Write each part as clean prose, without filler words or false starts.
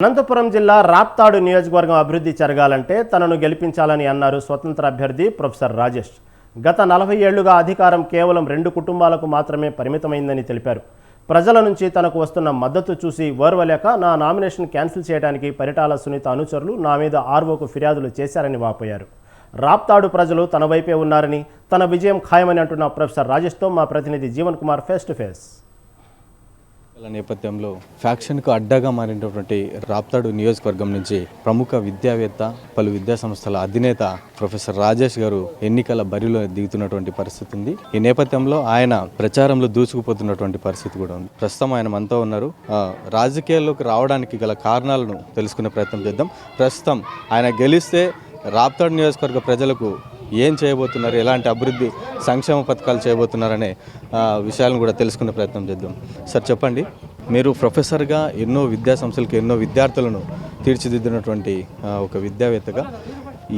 అనంతపురం జిల్లా రాప్తాడు నియోజకవర్గం అభివృద్ధి జరగాలంటే తనను గెలిపించాలని అన్నారు స్వతంత్ర అభ్యర్థి ప్రొఫెసర్ రాజేష్. గత 40 ఏళ్లుగా అధికారం కేవలం 2 కుటుంబాలకు మాత్రమే పరిమితమైందని తెలిపారు. ప్రజల నుంచి తనకు వస్తున్న మద్దతు చూసి ఓర్వలేక నా నామినేషన్ క్యాన్సిల్ చేయడానికి పరిటాల సునీత అనుచరులు నా మీద ఆర్ఓకు ఫిర్యాదులు చేశారని వాపోయారు. రాప్తాడు ప్రజలు తన వైపే ఉన్నారని, తన విజయం ఖాయమని అంటున్న ప్రొఫెసర్ రాజేష్తో మా ప్రతినిధి Jeevan Kumar face to face. నేపథ్యంలో ఫ్యాక్షన్కు అడ్డాగా మారినటువంటి రాప్తాడు నియోజకవర్గం నుంచి ప్రముఖ విద్యావేత్త, పలు విద్యా సంస్థల అధినేత ప్రొఫెసర్ రాజేష్ గారు ఎన్నికల బరిలో దిగుతున్నటువంటి పరిస్థితి ఉంది. ఈ నేపథ్యంలో ఆయన ప్రచారంలో దూసుకుపోతున్నటువంటి పరిస్థితి కూడా ఉంది. ప్రస్తుతం ఆయన మనతో ఉన్నారు. రాజకీయాల్లోకి రావడానికి గల కారణాలను తెలుసుకునే ప్రయత్నం చేద్దాం. ప్రస్తుతం ఆయన గెలిస్తే రాప్తాడు నియోజకవర్గ ప్రజలకు ఏం చేయబోతున్నారు, ఎలాంటి అభివృద్ధి సంక్షేమ పథకాలు చేయబోతున్నారనే విషయాలను కూడా తెలుసుకునే ప్రయత్నం చేద్దాం. సార్ చెప్పండి, మీరు ప్రొఫెసర్గా ఎన్నో విద్యా సంస్థలకు ఎన్నో విద్యార్థులను తీర్చిదిద్దినటువంటి ఒక విద్యావేత్తగా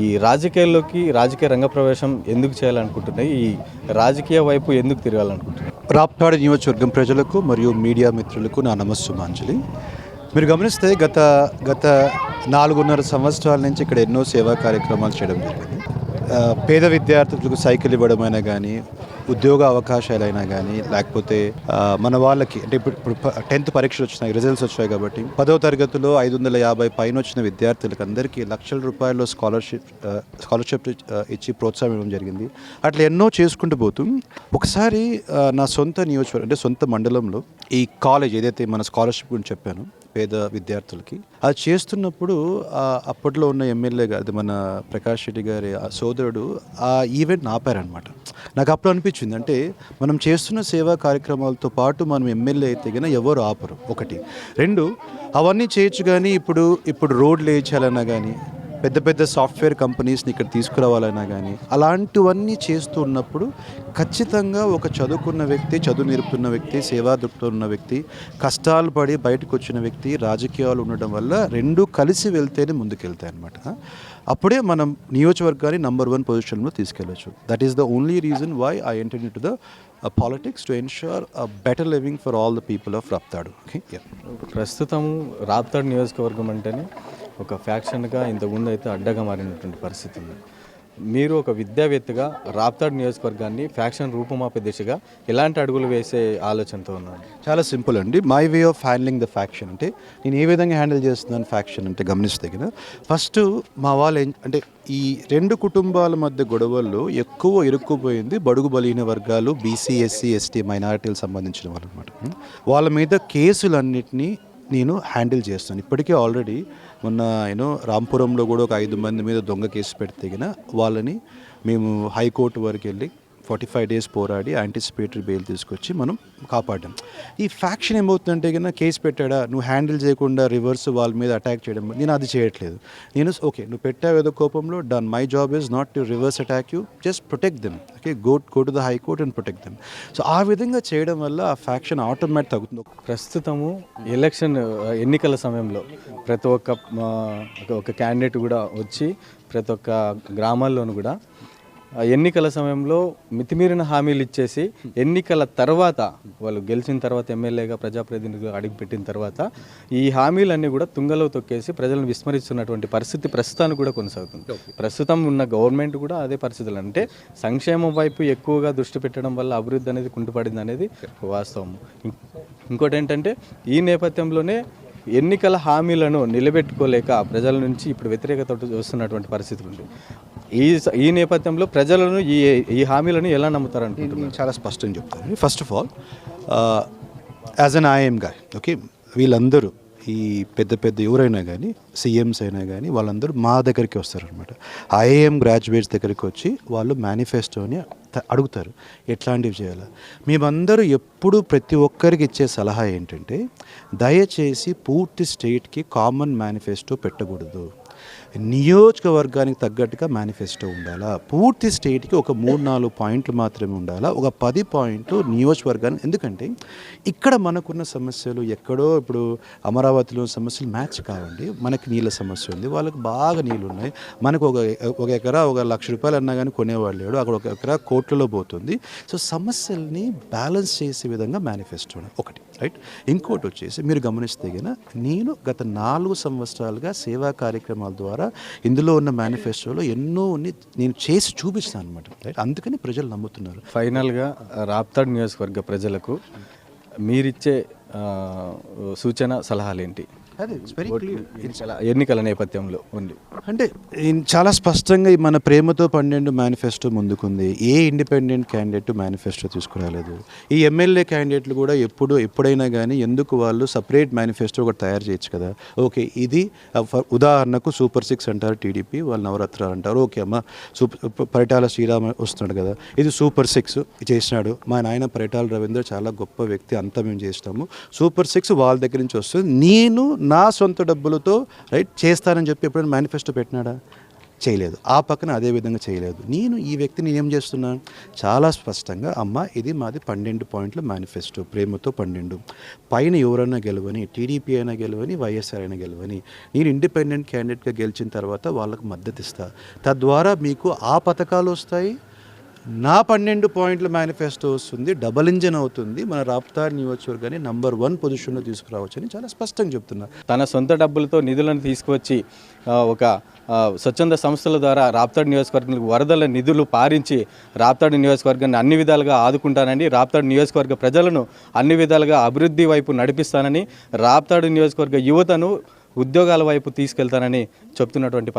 ఈ రాజకీయ రంగ ప్రవేశం ఎందుకు చేయాలనుకుంటున్నాయి, ఈ రాజకీయ వైపు ఎందుకు తిరగాలనుకుంటున్నారు? రాప్తాడు నియోజకవర్గం ప్రజలకు మరియు మీడియా మిత్రులకు నా నమస్సుమాంజలి. మీరు గమనిస్తే గత 4.5 సంవత్సరాల నుంచి ఇక్కడ ఎన్నో సేవా కార్యక్రమాలు చేయడం జరిగింది. పేద విద్యార్థులకు సైకిల్ ఇవ్వడమైనా కానీ, ఉద్యోగ అవకాశాలైనా కానీ, లేకపోతే మన వాళ్ళకి అంటే ఇప్పుడు 10th పరీక్షలు వచ్చినాయి, రిజల్ట్స్ వచ్చాయి కాబట్టి 10వ తరగతిలో 550 పైన వచ్చిన విద్యార్థులకు అందరికీ లక్షల రూపాయల స్కాలర్షిప్ ఇచ్చి ప్రోత్సాహం ఇవ్వడం జరిగింది. అట్లా ఎన్నో చేసుకుంటూ పోతూ ఒకసారి నా సొంత నియోజకవర్గం అంటే సొంత మండలంలో ఈ కాలేజ్ ఏదైతే మన స్కాలర్షిప్ గురించి చెప్పాను పేద విద్యార్థులకి, అది చేస్తున్నప్పుడు అప్పట్లో ఉన్న ఎమ్మెల్యే గారు మన ప్రకాష్ రెడ్డి గారి సోదరుడు ఆ ఈవెంట్ ఆపారనమాట. నాకు అప్పుడు అనిపించింది, అంటే మనం చేస్తున్న సేవా కార్యక్రమాలతో పాటు మనం ఎమ్మెల్యే అయితే కన్నా ఎవరు ఆపరు. 1, 2 అవన్నీ చేయొచ్చు, కానీ ఇప్పుడు రోడ్లు వేయించాలన్నా కానీ, పెద్ద సాఫ్ట్వేర్ కంపెనీస్ని ఇక్కడ తీసుకురావాలన్నా కానీ, అలాంటివన్నీ చేస్తూ ఉన్నప్పుడు ఖచ్చితంగా ఒక చదువుకున్న వ్యక్తి, చదువు నేర్పుతున్న వ్యక్తి, సేవా దృక్పథం ఉన్న వ్యక్తి, కష్టాలు పడి బయటకు వచ్చిన వ్యక్తి, రాజకీయాలు ఉండడం వల్ల 2 కలిసి వెళ్తేనే ముందుకెళ్తాయి అనమాట. అప్పుడే మనం నియోజకవర్గాన్ని నంబర్ 1 పొజిషన్లో తీసుకెళ్ళచ్చు. That is the only reason why I entered into the politics to ensure better living for all the people of Raptadu. ప్రస్తుతం రాప్తాడు నియోజకవర్గం అంటేనే ఒక ఫ్యాక్షన్గా ఇంతకుముందు అయితే అడ్డగా మారినటువంటి పరిస్థితి ఉంది. మీరు ఒక విద్యావేత్తగా రాప్తాడు నియోజకవర్గాన్ని ఫ్యాక్షన్ రూపుమాపే దిశగా ఎలాంటి అడుగులు వేసే ఆలోచనతో ఉన్నాను? చాలా సింపుల్ అండి. My way of handling the faction అంటే నేను ఏ విధంగా హ్యాండిల్ చేస్తున్నాను ఫ్యాక్షన్ అంటే గమనిస్తే కదా, ఫస్ట్ మా వాళ్ళు అంటే ఈ 2 కుటుంబాల మధ్య గొడవల్లో ఎక్కువ ఇరుక్కుపోయింది బడుగు బలహీన వర్గాలు, బీసీ, ఎస్సీ, ఎస్టీ, మైనారిటీలకు సంబంధించిన వాళ్ళు అనమాట. వాళ్ళ మీద కేసులన్నింటినీ నేను హ్యాండిల్ చేస్తాను. ఇప్పటికే ఆల్రెడీ మొన్న రాంపురంలో కూడా ఒక 5 మంది మీద దొంగ కేసు పెడితే వాళ్ళని మేము హైకోర్టు వరకు వెళ్ళి 45 days పోరాడి యాంటిసిపేటరీ బెయిల్ తీసుకొచ్చి మనం కాపాడాం. ఈ ఫ్యాక్షన్ ఏమవుతుందంటే కన్నా, కేసు పెట్టాడా, నువ్వు హ్యాండిల్ చేయకుండా రివర్స్ వాళ్ళ మీద అటాక్ చేయడం, నేను అది చేయట్లేదు. నేను ఓకే నువ్వు పెట్టావు ఏదో కోపంలో, done, my job is not to reverse attack you, just protect them. Okay, go to the high court and protect them. So ఆ విధంగా చేయడం వల్ల ఆ ఫ్యాక్షన్ ఆటోమేటిక్ తగ్గుతుంది. ప్రస్తుతము ఎన్నికల సమయంలో ప్రతి ఒక్క క్యాండిడేట్ కూడా వచ్చి ప్రతి ఒక్క గ్రామాల్లోనూ కూడా ఎన్నికల సమయంలో మితిమీరిన హామీలు ఇచ్చేసి ఎన్నికల తర్వాత వాళ్ళు గెలిచిన తర్వాత ఎమ్మెల్యేగా ప్రజాప్రతినిధులుగా అడుగుపెట్టిన తర్వాత ఈ హామీలన్నీ కూడా తుంగలో తొక్కేసి ప్రజలను విస్మరిస్తున్నటువంటి పరిస్థితి ప్రస్తుతానికి కూడా కొనసాగుతుంది. ప్రస్తుతం ఉన్న గవర్నమెంట్ కూడా అదే పరిస్థితులు, అంటే సంక్షేమం వైపు ఎక్కువగా దృష్టి పెట్టడం వల్ల అభివృద్ధి అనేది కుంటుపడింది అనేది వాస్తవం. ఇంకోటి ఏంటంటే ఈ నేపథ్యంలోనే ఎన్నికల హామీలను నిలబెట్టుకోలేక ప్రజల నుంచి ఇప్పుడు వ్యతిరేకత వస్తున్నటువంటి పరిస్థితులు ఉంది. ఈ నేపథ్యంలో ప్రజలను ఈ హామీలను ఎలా నమ్ముతారంటున్నారు? నేను చాలా స్పష్టంగా చెప్తాను. First of all as an I'm guy, okay, వీళ్ళందరూ ఈ పెద్ద ఎవరైనా కానీ, సీఎంస్ అయినా కానీ, వాళ్ళందరూ మా దగ్గరికి వస్తారనమాట. ఐఏఎం గ్రాడ్యుయేట్స్ దగ్గరికి వచ్చి వాళ్ళు మేనిఫెస్టోని అడుగుతారు, ఎట్లాంటివి చేయాలి. మేమందరూ ఎప్పుడు ప్రతి ఒక్కరికి ఇచ్చే సలహా ఏంటంటే, దయచేసి పూర్తి స్టేట్కి కామన్ మేనిఫెస్టో పెట్టకూడదు, నియోజకవర్గానికి తగ్గట్టుగా మేనిఫెస్టో ఉండాలా. పూర్తి స్టేట్కి ఒక 3-4 పాయింట్లు మాత్రమే ఉండాలా, ఒక 10 పాయింట్లు నియోజకవర్గానికి. ఎందుకంటే ఇక్కడ మనకున్న సమస్యలు ఎక్కడో, ఇప్పుడు అమరావతిలో సమస్యలు మ్యాచ్ కావండి. మనకి నీళ్ళ సమస్య ఉంది, వాళ్ళకి బాగా నీళ్ళు ఉన్నాయి. మనకు ఒక ఎకరా 1,00,000 రూపాయలు అన్నా కానీ కొనేవాళ్ళు లేడు, అక్కడ ఒక ఎకరా కోట్లలో పోతుంది. సో సమస్యల్ని బ్యాలెన్స్ చేసే విధంగా మేనిఫెస్టో ఒకటి. రైట్. ఇంకోటి వచ్చేసి మీరు గమనిస్తే కనుక నేను గత 4 సంవత్సరాలుగా సేవా కార్యక్రమాల ద్వారా ఇందులో ఉన్న మేనిఫెస్టోలో ఎన్నో నేను చేసి చూపిస్తాను అనమాట. రైట్. అందుకని ప్రజలు నమ్ముతున్నారు. ఫైనల్గా రాప్తాడు నియోజకవర్గ ప్రజలకు మీరిచ్చే సూచన సలహాలు ఏంటి? అదే వెరీ క్లియర్. ఎన్నికల నేపథ్యంలో ఉంది అంటే చాలా స్పష్టంగా మన ప్రేమతో 12 మేనిఫెస్టో ముందుకుంది. ఏ ఇండిపెండెంట్ క్యాండిడేట్ మేనిఫెస్టో తీసుకురాలేదు. ఈ ఎమ్మెల్యే క్యాండిడేట్లు కూడా ఎప్పుడైనా కానీ ఎందుకు వాళ్ళు సపరేట్ మేనిఫెస్టో ఒకటి తయారు చేయొచ్చు కదా. ఓకే, ఇది ఉదాహరణకు సూపర్ 6 అంటారు టీడీపీ, వాళ్ళు నవరత్నాలు అంటారు. ఓకే అమ్మ, పరిటాల శ్రీరామ వస్తున్నాడు కదా, ఇది సూపర్ 6 చేసినాడు. మా నాయన పరిటాల రవీంద్ర చాలా గొప్ప వ్యక్తి, అంతా మేము చేస్తాము. సూపర్ 6 వాళ్ళ దగ్గర నుంచి వస్తుంది. నేను నా సొంత డబ్బులతో రైట్ చేస్తానని చెప్పి ఎప్పుడైనా మేనిఫెస్టో పెట్టినాడా? చేయలేదు. ఆ పక్కన అదే విధంగా చేయలేదు. నేను ఈ వ్యక్తిని ఏం చేస్తున్నాను? చాలా స్పష్టంగా అమ్మ ఇది మాది 12 పాయింట్ల మేనిఫెస్టో, ప్రేమతో 12. పైన ఎవరైనా గెలవని, టీడీపీ అయినా గెలవని, వైఎస్ఆర్ అయినా గెలవని, నేను ఇండిపెండెంట్ క్యాండిడేట్గా గెలిచిన తర్వాత వాళ్ళకు మద్దతు ఇస్తా. తద్వారా మీకు ఆ పథకాలు వస్తాయి, నా 12 పాయింట్ల మేనిఫెస్టో వస్తుంది, డబల్ ఇంజన్ అవుతుంది, మన రాప్తాడ్ నియోజకవర్గాన్ని నంబర్ 1 పొజిషన్లో తీసుకురావచ్చు అని చాలా స్పష్టంగా చెప్తున్నా. తన సొంత డబ్బులతో నిధులను తీసుకువచ్చి ఒక స్వచ్ఛంద సంస్థల ద్వారా రాప్తాడు నియోజకవర్గానికి వరదల నిధులు పారించి రాప్తాడు నియోజకవర్గాన్ని అన్ని విధాలుగా ఆదుకుంటానని, రాప్తాడు నియోజకవర్గ ప్రజలను అన్ని విధాలుగా అభివృద్ధి వైపు నడిపిస్తానని, రాప్తాడు నియోజకవర్గ యువతను ఉద్యోగాల వైపు తీసుకెళ్తానని చెప్తున్నటువంటి పరిస్థితి.